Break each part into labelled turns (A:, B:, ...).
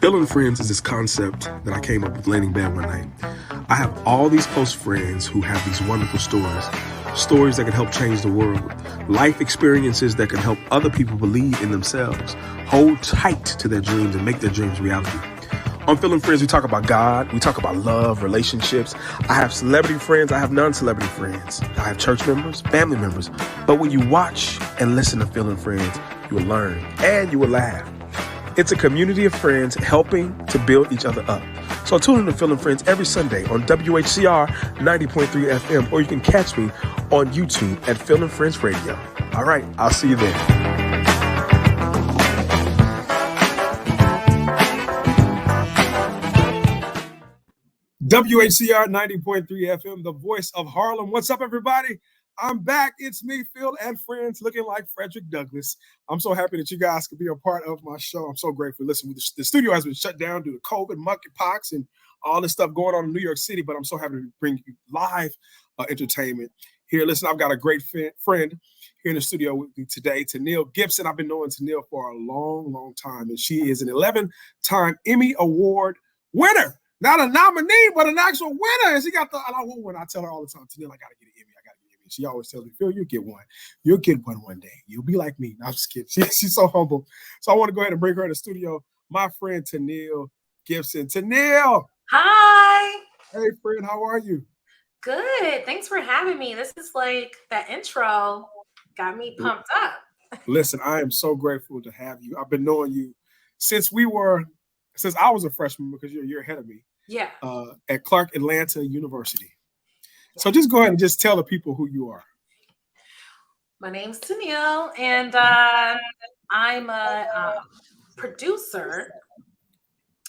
A: Feeling friends is this concept that I came up with laying in bed one night. I have all these close friends who have these wonderful stories that can help change the world, life experiences that can help other people believe in themselves, hold tight to their dreams and make their dreams reality. On Feeling Friends, we talk about God, we talk about love, relationships. I have celebrity friends, I have non-celebrity friends. I have church members, family members. But when you watch and listen to Feeling Friends, you will learn and you will laugh. It's a community of friends helping to build each other up. So tune in to Feeling Friends every Sunday on WHCR 90.3 FM, or you can catch me on YouTube at Feeling Friends Radio. All right, I'll see you there. WHCR 90.3 FM, the voice of Harlem. What's up, everybody? I'm back. It's me, Phil, and friends looking like Frederick Douglass. I'm so happy that you guys could be a part of my show. I'm so grateful. Listen, the studio has been shut down due to COVID, monkeypox, and all this stuff going on in New York City, but I'm so happy to bring you live entertainment here. Listen, I've got a great friend here in the studio with me today, Teneille Gibson. I've been knowing Teneille for a long, long time, and she is an 11-time Emmy Award winner. Not a nominee, but an actual winner. And she got the, I want one. I tell her all the time, Teneille, I got to get an Emmy. I got to get an Emmy. She always tells me, Phil, you'll get one. You'll get one day. You'll be like me. No, I'm just kidding. She's so humble. So I want to go ahead and bring her in the studio. My friend, Teneille Gibson. Teneille.
B: Hi.
A: Hey, friend. How are you?
B: Good. Thanks for having me. This is like that intro got me pumped up.
A: Listen, I am so grateful to have you. I've been knowing you since I was a freshman, because you're a year ahead of me.
B: Yeah.
A: At Clark Atlanta University. So just go ahead and just tell the people who you are.
B: My name's Teneille, and I'm a producer,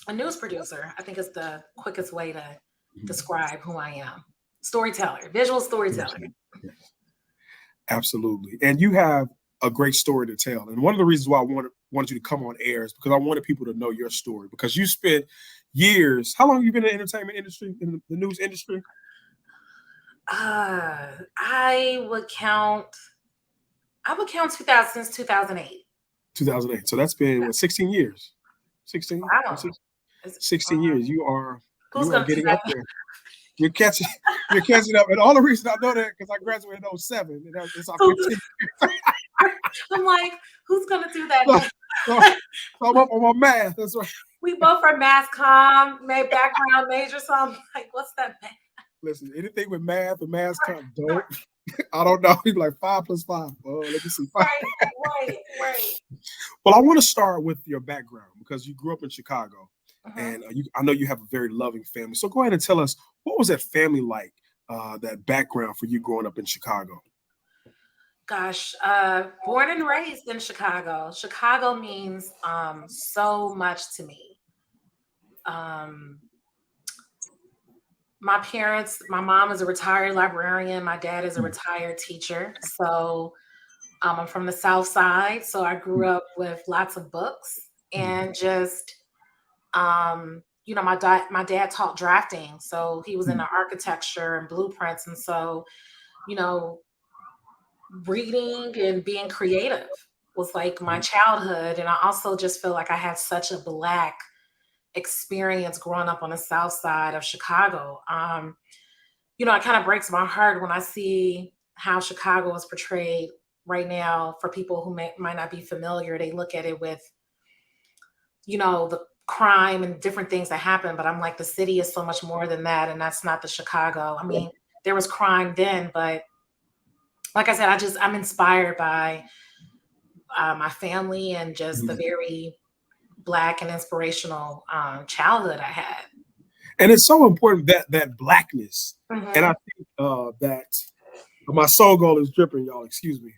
B: a news producer. I think is the quickest way to describe who I am. Storyteller, visual storyteller.
A: Yes. Absolutely. And you have a great story to tell. And one of the reasons why I wanted you to come on air is because I wanted people to know your story, because you spent years. How long have you been in the entertainment industry, in the news industry?
B: I would count 2000 since 2008.
A: 2008. So that's been 16 years. 16.
B: Wow.
A: 16 years. You are getting up there. You're catching up. And all the reason I know that because I graduated in 07. And it's our 15 years.
B: I'm like, who's gonna do that?
A: So I'm up on my math. That's right.
B: We both are math comm, background major. So I'm like, what's that?
A: Listen, anything with math or math comm, don't. I don't know. He's like 5 + 5. Oh, let me see. 5.
B: Right.
A: Well, I want to start with your background because you grew up in Chicago, and I know you have a very loving family. So go ahead and tell us, what was that family like? That background for you growing up in Chicago.
B: Gosh, born and raised in Chicago. Chicago means so much to me. My parents, my mom is a retired librarian. My dad is a retired teacher. So I'm from the South Side. So I grew up with lots of books and just, my dad taught drafting. So he was into architecture and blueprints. And so, reading and being creative was like my childhood. And I also just feel like I had such a Black experience growing up on the South Side of Chicago. It kind of breaks my heart when I see how Chicago is portrayed right now. For people who might not be familiar, they look at it with, the crime and different things that happen. But I'm like, the city is so much more than that. And that's not the Chicago. I mean, there was crime then, but like I said, I'm inspired by my family and just the very Black and inspirational childhood I had.
A: And it's so important that Blackness. And I think that my soul goal is dripping, y'all. Excuse me.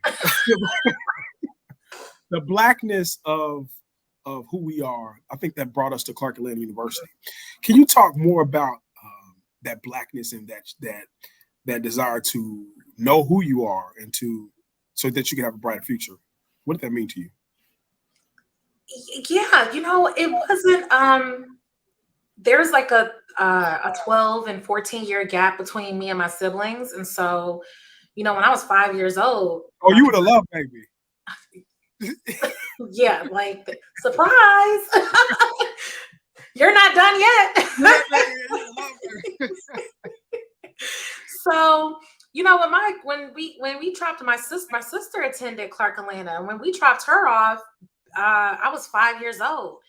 A: The Blackness of who we are, I think that brought us to Clark Atlanta University. Can you talk more about that Blackness and that desire to know who you are and so that you can have a brighter future? What did that mean to you?
B: Yeah, it wasn't, there's like a 12 and 14 year gap between me and my siblings. And so, when I was 5 years old.
A: Oh, you would have loved baby.
B: Yeah, like surprise. You're not done yet. So, you know, when we dropped my sister attended Clark Atlanta, and when we dropped her off, I was 5 years old.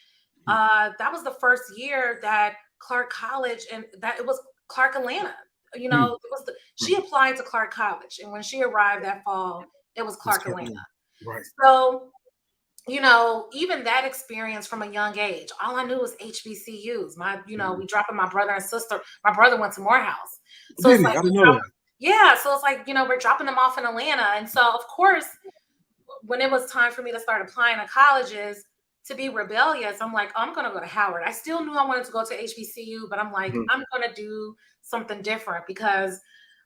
B: That was the first year that Clark College, and that it was Clark Atlanta. You know, it was she applied to Clark College, and when she arrived that fall, it was Clark Atlanta.
A: Right.
B: So, you know, even that experience from a young age, all I knew was HBCUs. We dropping my brother and sister. My brother went to Morehouse. So
A: Did
B: it's
A: he?
B: like,
A: I didn't know that.
B: yeah. So it's like, you know, we're dropping them off in Atlanta. And so, of course, when it was time for me to start applying to colleges, to be rebellious, I'm like, oh, I'm going to go to Howard. I still knew I wanted to go to HBCU, but I'm like, I'm going to do something different because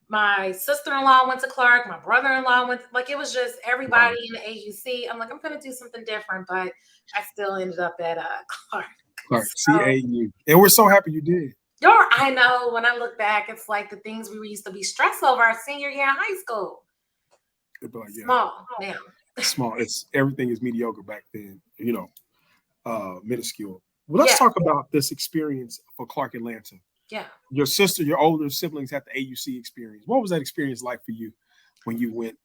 B: my sister-in-law went to Clark, my brother-in-law went, like, it was just everybody in the AUC. I'm like, I'm going to do something different, but I still ended up at Clark.
A: Clark, CAU. And we're so happy you did.
B: I know, when I look back, it's like the things we used to be stressed over our senior year in high school.
A: Like,
B: small now.
A: Small. Everything is mediocre back then, you know, minuscule. Well, let's talk about this experience for Clark Atlanta.
B: Yeah.
A: Your sister, your older siblings had the AUC experience. What was that experience like for you when you went?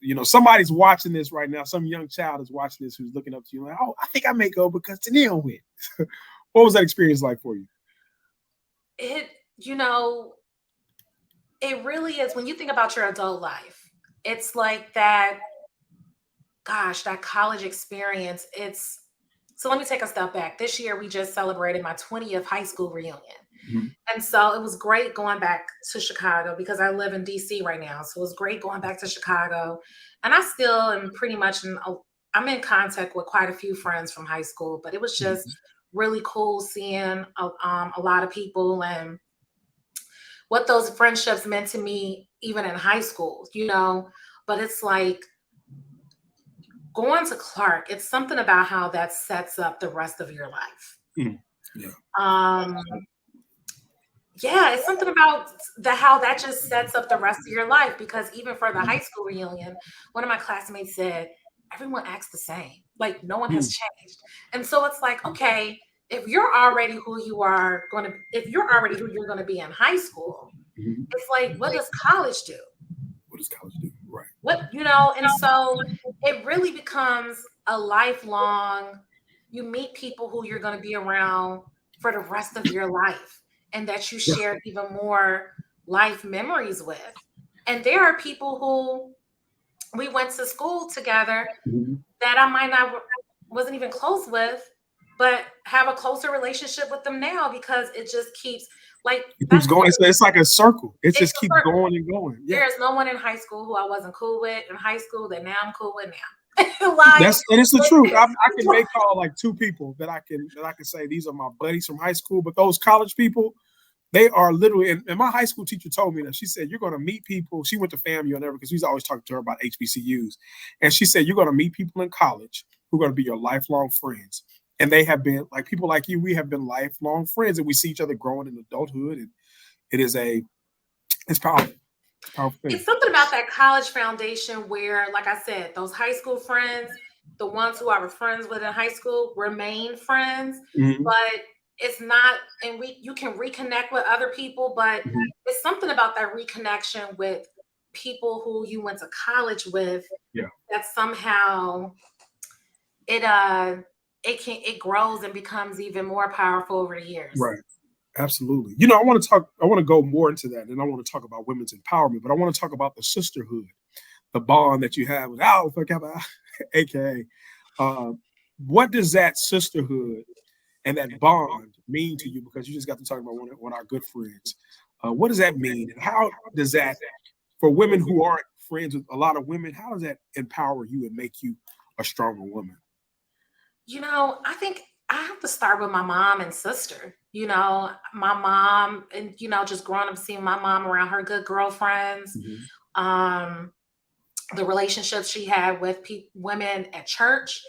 A: You know, somebody's watching this right now. Some young child is watching this who's looking up to you like, oh, I think I may go because Teneille went. What was that experience like for you?
B: You know, it really is. When you think about your adult life, it's like that, gosh, that college experience. So let me take a step back. This year, we just celebrated my 20th high school reunion. And so it was great going back to Chicago because I live in DC right now. So it was great going back to Chicago. And I still am pretty much I'm in contact with quite a few friends from high school, but it was just really cool seeing a lot of people and what those friendships meant to me, even in high school, you know. But it's like going to Clark, it's something about how that sets up the rest of your life. Yeah, it's something about how that just sets up the rest of your life, because even for the high school reunion, one of my classmates said, everyone acts the same. Like, no one has changed. And so it's like, okay, if you're already who you're going to be in high school, it's like, what does college do?
A: What does college do? Right.
B: What, you know, and so it really becomes a lifelong, you meet people who you're going to be around for the rest of your life, and that you share even more life memories with. And there are people who we went to school together that I wasn't even close with, but have a closer relationship with them now because it just keeps like
A: it keeps going. It's like a circle. It just keeps going and going.
B: Yeah. There's no one in high school who I wasn't cool with in high school that now I'm cool with now. Like,
A: and it's the truth. I can make call like two people that I can say these are my buddies from high school, but those college people, they are literally, and my high school teacher told me that. She said, you're going to meet people. She went to FAMU and everything because he's always talking to her about HBCUs. And she said, you're going to meet people in college who are going to be your lifelong friends. And they have been, like people like you, we have been lifelong friends, and we see each other growing in adulthood. And it's powerful. It's powerful thing.
B: It's something about that college foundation where, like I said, those high school friends, the ones who I was friends with in high school, remain friends. But it's not, and you can reconnect with other people, but it's something about that reconnection with people who you went to college with that somehow it grows and becomes even more powerful over the years.
A: Right. Absolutely. You know, I want to go more into that, and I want to talk about women's empowerment, but I want to talk about the sisterhood, the bond that you have with Alpha Kappa, aka what does that sisterhood and that bond mean to you? Because you just got to talk about one of our good friends. What does that mean? And how does that, for women who aren't friends with a lot of women, how does that empower you and make you a stronger woman?
B: You know, I think I have to start with my mom and sister. You know, my mom, and, you know, just growing up seeing my mom around her good girlfriends, the relationships she had with women at church,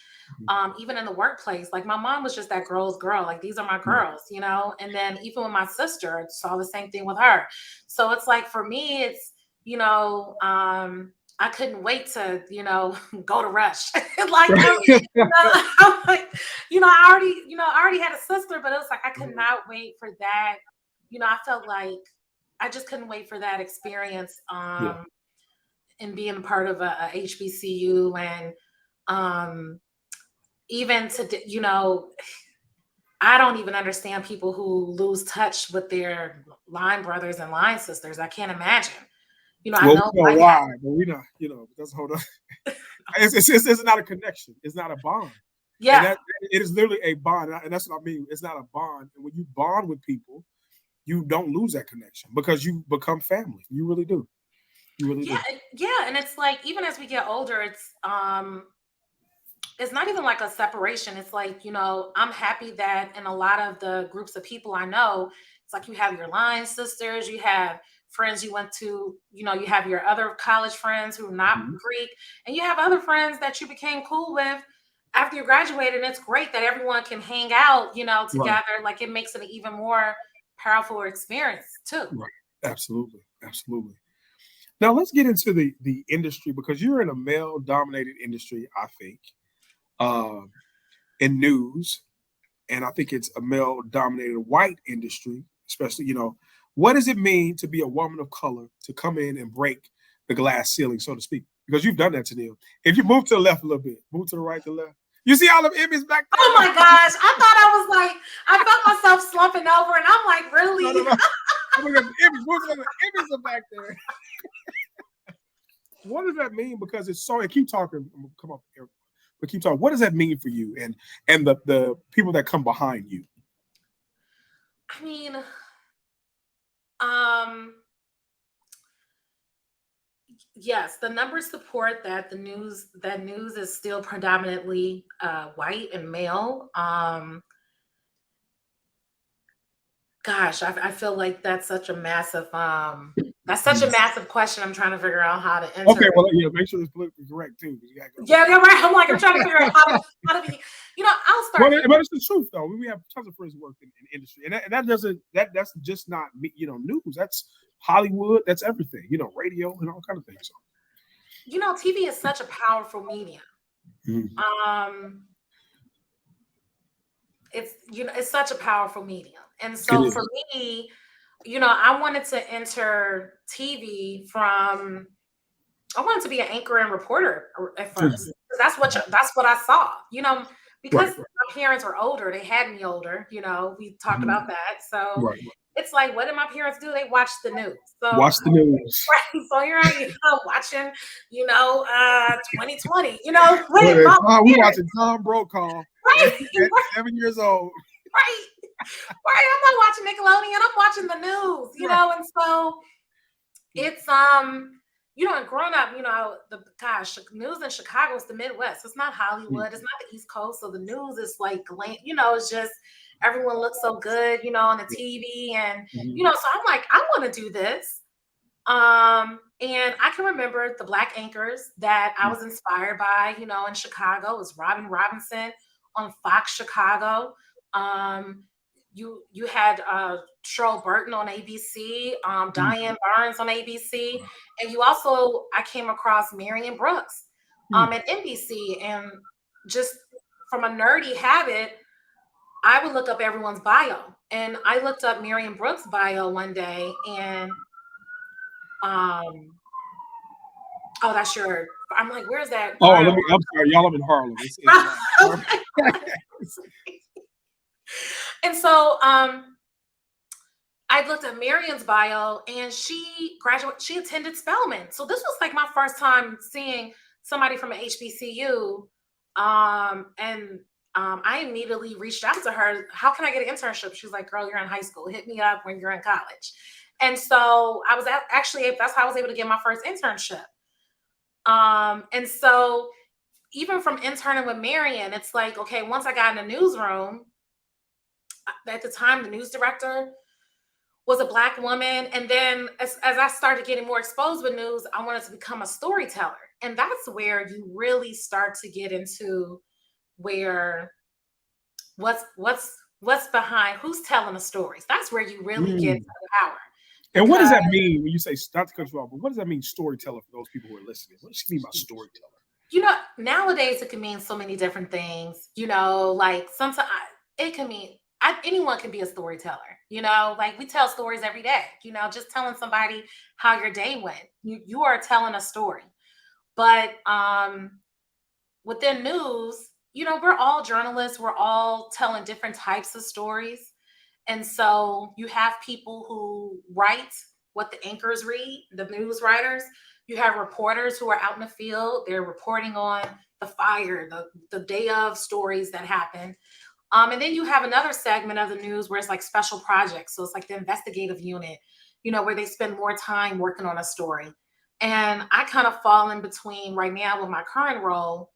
B: even in the workplace. Like, my mom was just that girl's girl. Like, these are my girls, you know? And then even with my sister, I saw the same thing with her. So it's like, for me, it's, you know, I couldn't wait to, go to Rush. Like, I'm like, I already had a sister, but it was like, I could not wait for that. I felt like I just couldn't wait for that experience. And being a part of a HBCU, and even to, I don't even understand people who lose touch with their line brothers and line sisters. I can't imagine. I know
A: why, but we not, that's hold on. It's not a connection. It's not a bond.
B: Yeah.
A: It is literally a bond. And that's what I mean. It's not a bond. And when you bond with people, you don't lose that connection because you become family. You really do. You really do.
B: Yeah. And it's like, even as we get older, it's not even like a separation. It's like, I'm happy that in a lot of the groups of people I know, it's like you have your line sisters, you have friends you went to, you have your other college friends who are not Greek, and you have other friends that you became cool with after you graduated. And it's great that everyone can hang out, together. Right. Like, it makes it an even more powerful experience too.
A: Right. Absolutely. Absolutely. Now let's get into the industry, because you're in a male-dominated industry, I think, in news, and I think it's a male-dominated white industry, especially. What does it mean to be a woman of color, to come in and break the glass ceiling, so to speak? Because you've done that, Teneille. If you move to the left a little bit, move to the right, to the left. You see all of Emmys back there?
B: Oh my gosh. I felt myself slumping over, and I'm like, really?
A: No. Emmys are back there. What does that mean? Because it's so, and keep talking, come up here, but keep talking. What does that mean for you and the people that come behind you?
B: I mean, yes, the numbers support that news is still predominantly white and male. Gosh, I feel like that's such a massive question. I'm trying to figure out how to answer.
A: Okay, well, make sure it's politically correct too.
B: Yeah, right. I'm trying to figure out how to be. I'll start.
A: But it's the truth, though. We have tons of friends who work in the industry, and that's just not news. That's Hollywood. That's everything. Radio and all kind of things.
B: TV is such a powerful medium. It's such a powerful medium. And so for me, I wanted to enter TV I wanted to be an anchor and reporter at first. That's what I saw, because my parents were older. They had me older, we talked about that. So it's like, what did my parents do? They watched the news. So
A: watch the news.
B: Right. So here I am watching, 2020,
A: we watching Tom Brokaw.
B: Right.
A: At 7 years old.
B: Right. I'm not watching Nickelodeon. I'm watching the news, and so it's, and growing up, news in Chicago is the Midwest. It's not Hollywood. It's not the East Coast. So the news is like, it's just, everyone looks so good, on the TV. And, so I'm like, I want to do this. And I can remember the Black anchors that I was inspired by, in Chicago. It was Robin Robinson on Fox Chicago. You had Cheryl Burton on ABC, Diane Barnes on ABC, and I came across Marion Brooks at NBC. And just from a nerdy habit, I would look up everyone's bio, and I looked up Marion Brooks' bio one day, and that's your. I'm like, where's that?
A: Oh, I'm sorry, y'all. I'm in Harlem.
B: And so I looked at Marion's bio, and she attended Spelman. So this was like my first time seeing somebody from an HBCU. And I immediately reached out to her. How can I get an internship? She's like, girl, you're in high school. Hit me up when you're in college. And so I was that's how I was able to get my first internship. And so even from interning with Marion, it's like, okay, once I got in the newsroom, at the time, the news director was a Black woman. And then as I started getting more exposed with news, I wanted to become a storyteller. And that's where you really start to get into where what's behind, who's telling the stories. That's where you really get to the power.
A: And what does that mean when you say, not to cut you off, but what does that mean, storyteller, for those people who are listening? What does she mean by storyteller?
B: You know, nowadays it can mean so many different things. You know, like sometimes it can mean anyone can be a storyteller. You know, like we tell stories every day. You know, just telling somebody how your day went. You are telling a story. But within news, you know, we're all journalists. We're all telling different types of stories. And so you have people who write what the anchors read, the news writers. You have reporters who are out in the field. They're reporting on the fire, the day of stories that happen. And then you have another segment of the news where it's like special projects. So it's like the investigative unit, you know, where they spend more time working on a story. And I kind of fall in between right now with my current role,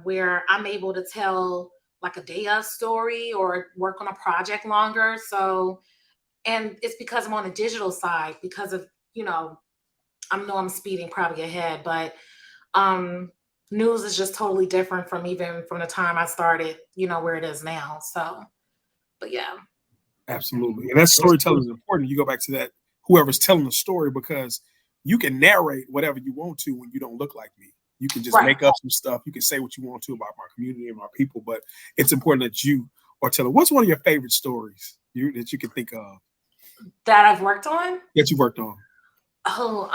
B: where I'm able to tell like a day of story or work on a project longer. So, and it's because I'm on the digital side because of, you know, I know I'm speeding probably ahead, but news is just totally different from even from the time I started, you know, where it is now. So, but yeah.
A: Absolutely. And that storytelling is important. You go back to that, whoever's telling the story, because you can narrate whatever you want to when you don't look like me. You can just make up some stuff. You can say what you want to about my community and my people, but it's important that you are telling. What's one of your favorite stories that you can think of?
B: That I've worked on?
A: That you worked on?
B: Oh,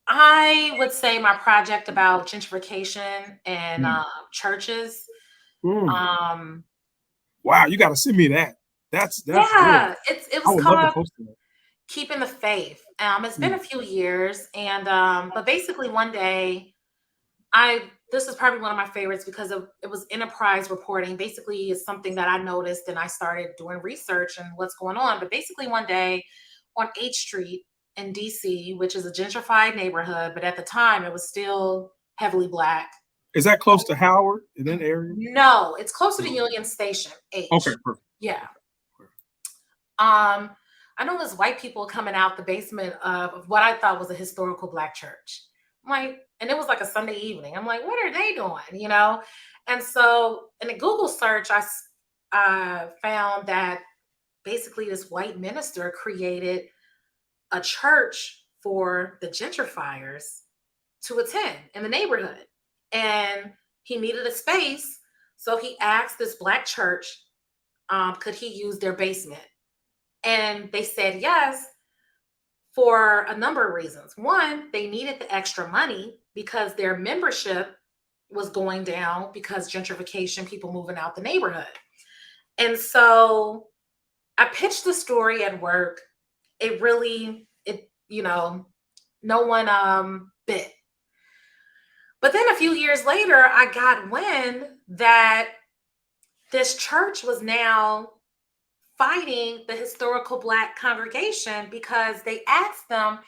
B: I would say my project about gentrification and churches.
A: Wow, you got to send me that. That's
B: yeah,
A: good.
B: it
A: I
B: was
A: would love to
B: called
A: post that.
B: Keeping the Faith. It's been a few years, and but basically one day, this is probably one of my favorites because it was enterprise reporting. Basically, it's something that I noticed, and I started doing research and what's going on. But basically, one day on H Street in DC, which is a gentrified neighborhood, but at the time it was still heavily Black.
A: Is that close to Howard in that area?
B: No, it's closer to Union Station. H.
A: Okay, perfect.
B: Yeah. I know there's white people coming out the basement of what I thought was a historical Black church. I'm like, and it was like a Sunday evening. I'm like, what are they doing? You know? And so in a Google search, I found that basically this white minister created a church for the gentrifiers to attend in the neighborhood. And he needed a space. So he asked this Black church, could he use their basement? And they said yes for a number of reasons. One, they needed the extra money because their membership was going down because gentrification, people moving out the neighborhood. And so I pitched the story at work. No one bit. But then a few years later, I got wind that this church was now fighting the historical Black congregation because they asked them,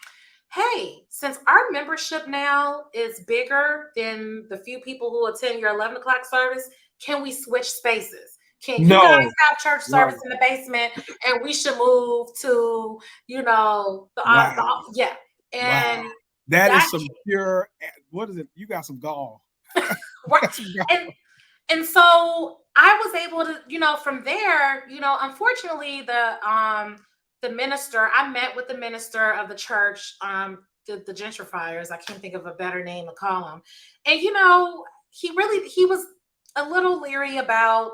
B: hey, since our membership now is bigger than the few people who attend your 11 o'clock service, can we switch spaces? Can you guys have church service in the basement and we should move to, you know, yeah. And
A: that is some pure, what is it? You got some gall.
B: Right. And so I was able to, you know, from there, you know, unfortunately, the minister, I met with the minister of the church, the gentrifiers. I can't think of a better name to call him. And, you know, he was a little leery about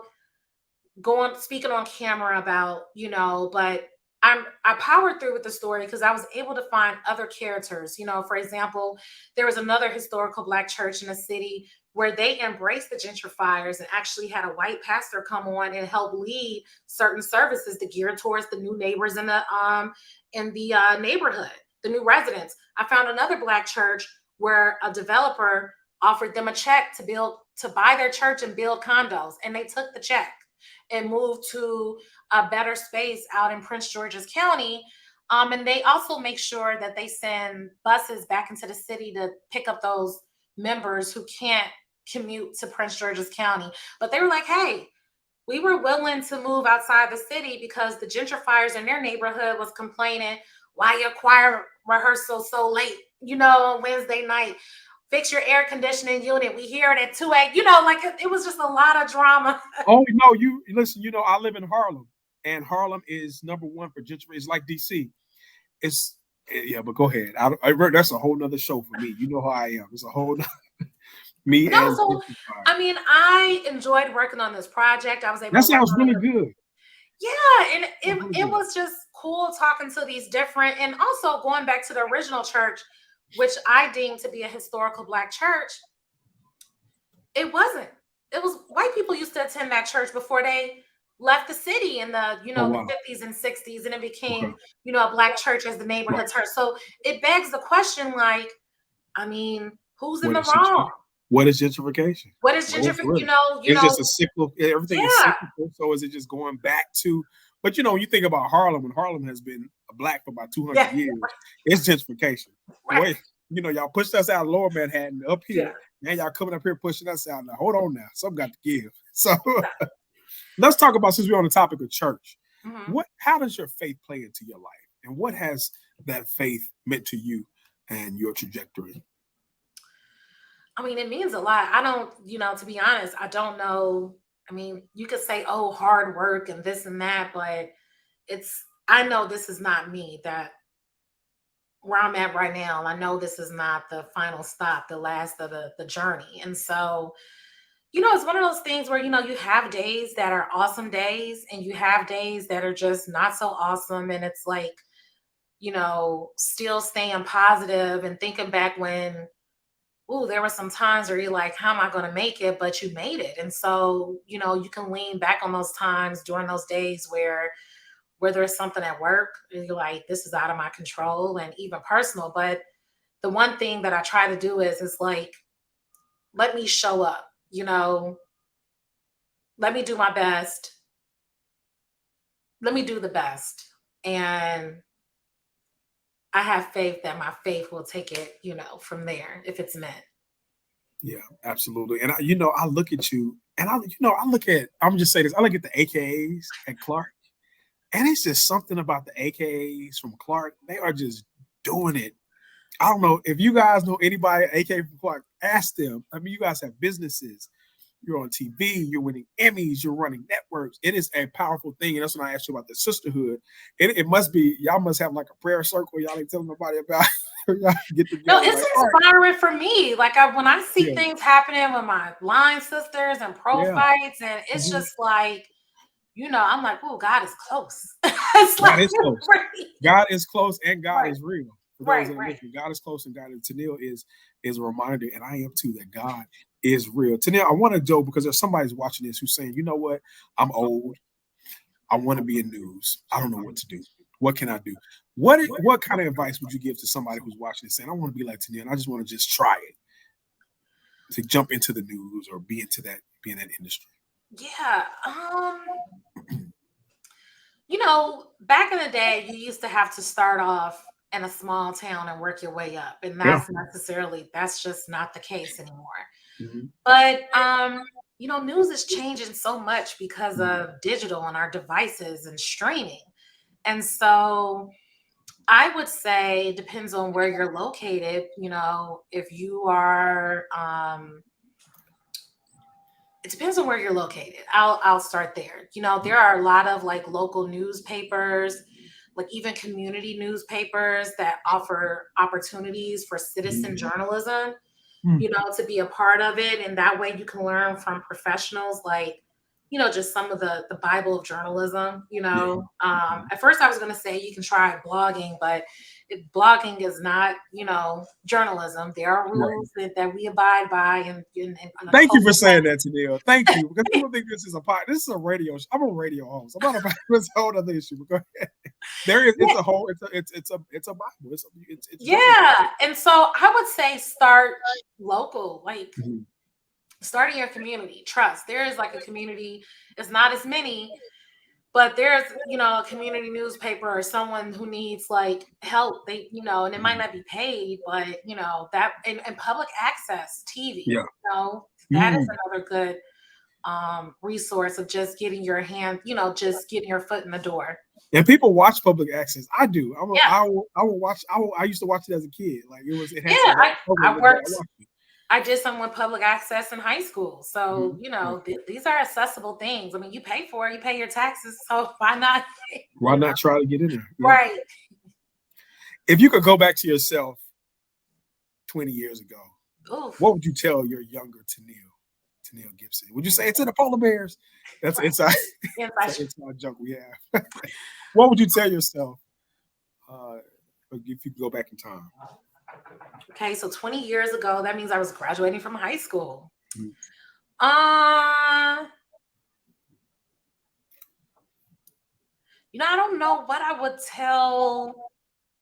B: speaking on camera about, you know, but I powered through with the story because I was able to find other characters. You know, for example, there was another historical Black church in the city where they embraced the gentrifiers and actually had a white pastor come on and help lead certain services to gear towards the new neighbors in the neighborhood, the new residents. I found another Black church where a developer offered them a check to buy their church and build condos, and they took the check and moved to a better space out in Prince George's County. And they also make sure that they send buses back into the city to pick up those members who can't commute to Prince George's County. But they were like, hey, we were willing to move outside the city because the gentrifiers in their neighborhood was complaining, why your choir rehearsal so late, you know, on Wednesday night? Fix your air conditioning unit. We hear it at 2 a.m. You know, like it was just a lot of drama.
A: Oh no, you listen. You know, I live in Harlem, and Harlem is number one for gentrification. It's like DC. It's yeah, but go ahead. That's a whole nother show for me. You know how I am. It's a whole me
B: No,
A: and
B: so I mean, I enjoyed working on this project. I was able
A: that
B: to work
A: sounds
B: on
A: really
B: it.
A: good.
B: Yeah, and it was just cool talking to these different, and also going back to the original church, which I deemed to be a historical Black church. It wasn't. It was white people used to attend that church before they left the city in the
A: Oh
B: the
A: wow.
B: 50s and 60s, and it became
A: Okay.
B: a Black church as the neighborhood church. So it begs the question, like, I mean, who's in the wrong?
A: What is gentrification?
B: What is gentrification?
A: It's just a cycle. Everything is
B: Yeah.
A: cyclical. So is it just going back to? But when you think about Harlem, when Harlem has been Black for about 200 years, it's gentrification.
B: Right.
A: Wait, y'all pushed us out of Lower Manhattan up here.
B: Yeah.
A: Now y'all coming up here pushing us out. Now hold on now, something got to give. So let's talk about, since we're on the topic of church, how does your faith play into your life, and what has that faith meant to you and your trajectory?
B: I mean, it means a lot. I don't, to be honest, I don't know. I mean, you could say, oh, hard work and this and that, but I know this is not me, that where I'm at right now. I know this is not the final stop, the last of the journey. And so, it's one of those things where, you have days that are awesome days, and you have days that are just not so awesome. And it's like, still staying positive and thinking back when, there were some times where you're like, how am I going to make it? But you made it. And so, you can lean back on those times during those days where there's something at work, and you're like, this is out of my control, and even personal. But the one thing that I try to do is like, let me show up, let me do my best. Let me do the best. And I have faith that my faith will take it, from there if it's meant.
A: Yeah, absolutely. And I look at you, and I'm just saying this. I look at the AKAs at Clark, and it's just something about the AKAs from Clark. They are just doing it. I don't know if you guys know anybody at AKA from Clark. Ask them. I mean, you guys have businesses. You're on TV, you're winning Emmys, you're running networks. It is a powerful thing. And that's when I asked you about the sisterhood. It must be, y'all must have like a prayer circle y'all ain't telling nobody about. Y'all get together,
B: no, it's inspiring for me. Like when I see things happening with my line sisters and pro fights, and it's just like, I'm like, oh, God is close. It's
A: God is close. God is close, and God is real. For those that are listening, God is close, and God is. Teneille is a reminder, and I am too, that God is real. Teneille, I want to go, because there's somebody's watching this who's saying, you know what? I'm old. I want to be in news. I don't know what to do. What can I do? What kind of advice would you give to somebody who's watching this saying, I want to be like Teneille, and I just want to just try it, to jump into the news or be in that industry?
B: Yeah. Back in the day, you used to have to start off in a small town and work your way up. And that's just not the case anymore. Mm-hmm. But, news is changing so much because of digital and our devices and streaming. And so I would say it depends on where you're located. If you are, it depends on where you're located. I'll start there. There are a lot of like local newspapers, like even community newspapers that offer opportunities for citizen journalism, to be a part of it. And that way you can learn from professionals, like, just some of the Bible of journalism, At first I was going to say you can try blogging, but blogging is not, journalism. There are rules that we abide by. And
A: thank you for saying that, Teneille. Thank you, because people think this is a radio show. I'm a radio host. I'm not about this whole other issue. But go ahead. There is it's a whole it's a Bible. It's
B: and so I would say start local, like. Starting your community. Trust. There is like a community. It's not as many, but there's, a community newspaper or someone who needs like help. They, and it might not be paid, but that and public access TV, that is another good resource of just getting your hand, just getting your foot in the door.
A: And people watch public access. I do. I will watch. I used to watch it as a kid. Like it had.
B: I I did some with public access in high school. So, you know, these are accessible things. I mean, you pay for it, you pay your taxes. So why not?
A: Why not try to get in there? Yeah.
B: Right.
A: If you could go back to yourself 20 years ago,
B: Oof.
A: what would you tell your younger Teneille Gibson? Would you say it's in the polar bears? That's
B: Right.
A: inside. It's an inside joke we have. What would you tell yourself if you could go back in time?
B: Okay, so 20 years ago, that means I was graduating from high school. You know, I don't know what I would tell.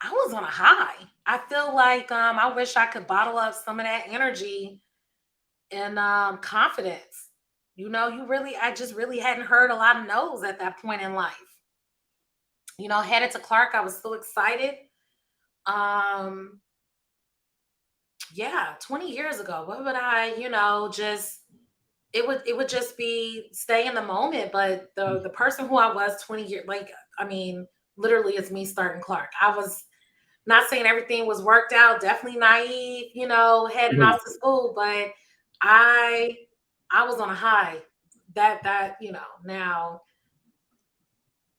B: I was on a high. I feel like I wish I could bottle up some of that energy and confidence. You know, I just really hadn't heard a lot of no's at that point in life. You know, headed to Clark, I was so excited. Yeah, 20 years ago, what would I, you know, just it would just be stay in the moment. But the person who I was 20 years, like, I mean, literally it's me starting Clark. I was not saying everything was worked out, definitely naive, you know, heading off to school, but I was on a high. That, you know, now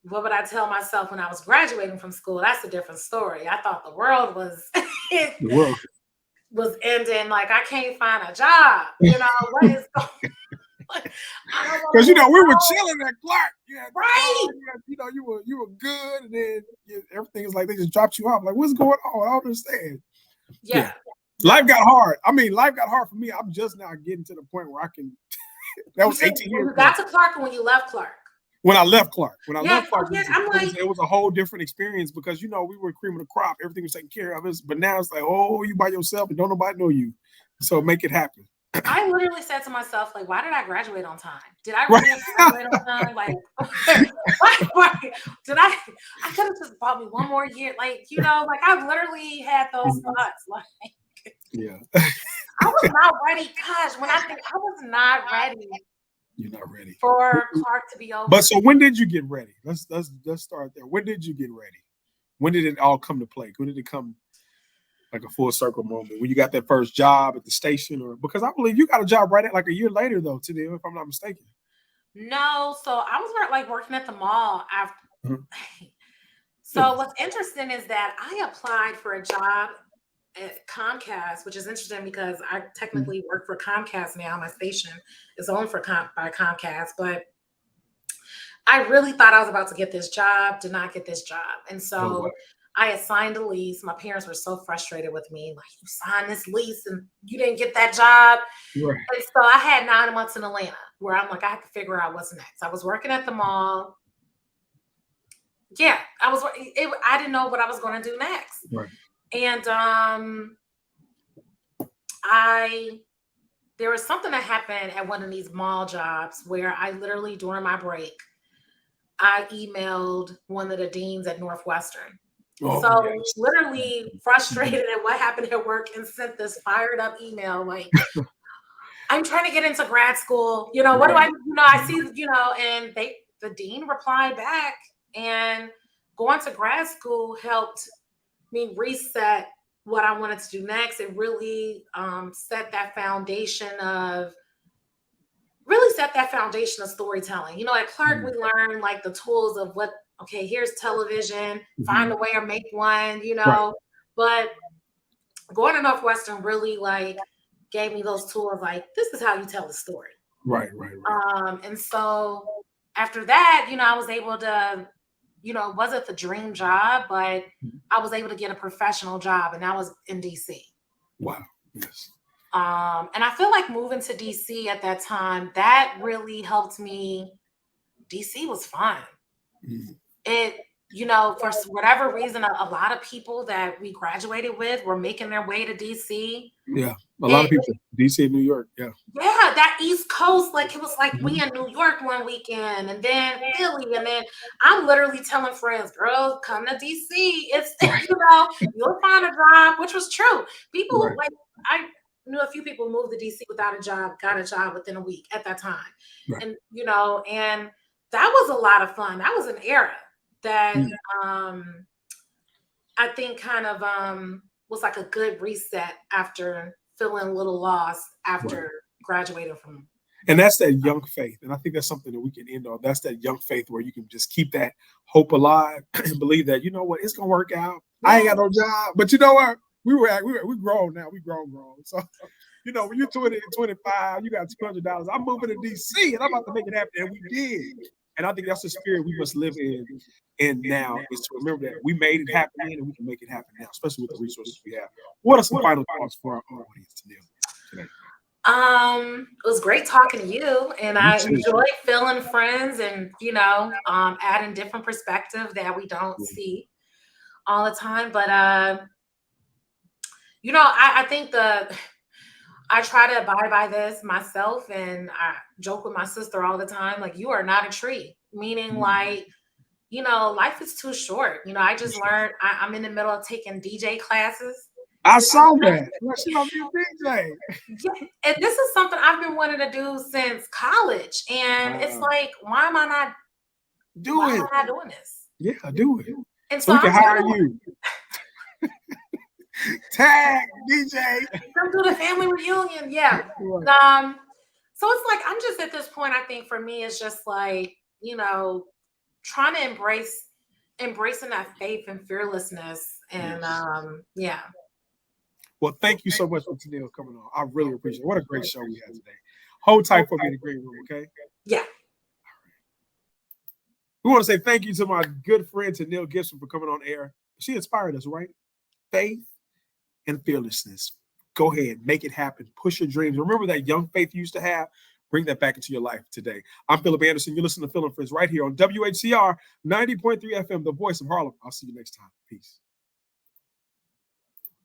B: what would I tell myself when I was graduating from school? That's a different story. I thought the world was was ending, like I can't find a job. You know, what is going on?
A: Because you know we were chilling at Clark,
B: right?
A: You know, you were good, and then everything is like they just dropped you off. Like, what's going on? I don't understand.
B: Yeah.
A: Life got hard. I mean, life got hard for me. I'm just now getting to the point where I can. That was 18 years.
B: You got to Clark, and when you left Clark.
A: When I left Clark,
B: it
A: was a whole different experience because, you know, we were cream of the crop. Everything was taken care of us. But now it's like, oh, you by yourself and don't nobody know you. So make it happen.
B: I literally said to myself, like, why did I graduate on time? Did I really graduate on time? Like, why did I could have just bought me one more year. Like, you know, like I've literally had those thoughts. Like,
A: yeah.
B: I was not ready. Gosh, when I think I was not ready.
A: You're not ready
B: for Clark to be over.
A: But so when did you get ready? Let's start there. When did you get ready? When did it all come to play? When did it come like a full circle moment? When you got that first job at the station, or because I believe you got a job right at like a year later though, today, if I'm not mistaken.
B: No, so I was working at the mall after. So what's interesting is that I applied for a job at Comcast, which is interesting because I technically work for Comcast now. My station is owned by Comcast, but I really thought I was about to get this job, did not get this job. And so I had signed a lease. My parents were so frustrated with me. Like, you signed this lease and you didn't get that job.
A: Right.
B: And so I had 9 months in Atlanta where I'm like, I have to figure out what's next. I was working at the mall. Yeah, I didn't know what I was going to do next.
A: Right.
B: And there was something that happened at one of these mall jobs where I literally, during my break, I emailed one of the deans at Northwestern. Literally frustrated at what happened at work and sent this fired up email like, I'm trying to get into grad school. You know, what do I, you know, I see, you know, and the dean replied back, and going to grad school helped me reset what I wanted to do next. It really set that foundation of storytelling. You know, at Clark, we learned like the tools of here's television, find a way or make one, you know, but going to Northwestern really like gave me those tools. Like, this is how you tell the story.
A: Right.
B: And so after that, you know, I was able to, you know, it wasn't the dream job, but I was able to get a professional job, and that was in DC.
A: Wow. Yes.
B: And I feel like moving to DC at that time, that really helped me. DC was fun. It, you know, for whatever reason, a lot of people that we graduated with were making their way to DC.
A: Yeah, a lot of people. DC and New York. Yeah,
B: that East Coast, like it was like we in New York one weekend, and then Philly, and then I'm literally telling friends, girls, come to DC. It's you know, you'll find a job, which was true. People like I knew a few people moved to DC without a job, got a job within a week at that time, and you know, and that was a lot of fun. That was an era that I think kind of was like a good reset after feeling a little lost after graduating from.
A: And that's that young faith. And I think that's something that we can end on. That's that young faith where you can just keep that hope alive and believe that, you know what, it's going to work out. Yeah. I ain't got no job. But you know what? We grown now. We grown. So, you know, when you're 20 and 25, you got $200. I'm moving to D.C. and I'm about to make it happen. And we did. And I think that's the spirit we must live in now, is to remember that we made it happen and we can make it happen now, especially with the resources we have. What are some final thoughts for our audience today?
B: It was great talking to you, and I enjoyed feeling friends and, you know, adding different perspective that we don't see all the time. But, you know, I think I try to abide by this myself, and I joke with my sister all the time, like, you are not a tree, meaning like, you know, life is too short. You know, I just learned, I'm in the middle of taking DJ classes.
A: I saw that. She gonna be a DJ.
B: Yeah, and this is something I've been wanting to do since college, and it's like, why am I not doing this?
A: Yeah, do it.
B: And
A: so we can hire you. Tag DJ.
B: Come do the family reunion. Yeah. So it's like, I'm just at this point, I think for me, it's just like, you know, trying to embracing that faith and fearlessness. And yeah.
A: Well, thank you so much for Teneille coming on. I really appreciate it. What a great show we had today. Hold tight for me in the green room, okay?
B: Yeah.
A: We want to say thank you to my good friend Teneille Gibson for coming on air. She inspired us, right? Faith and fearlessness. Go ahead, make it happen. Push your dreams. Remember that young faith you used to have? Bring that back into your life today. I'm Philip Anderson. You're listening to Phil and Friends right here on WHCR 90.3 FM, the voice of Harlem. I'll see you next time. Peace.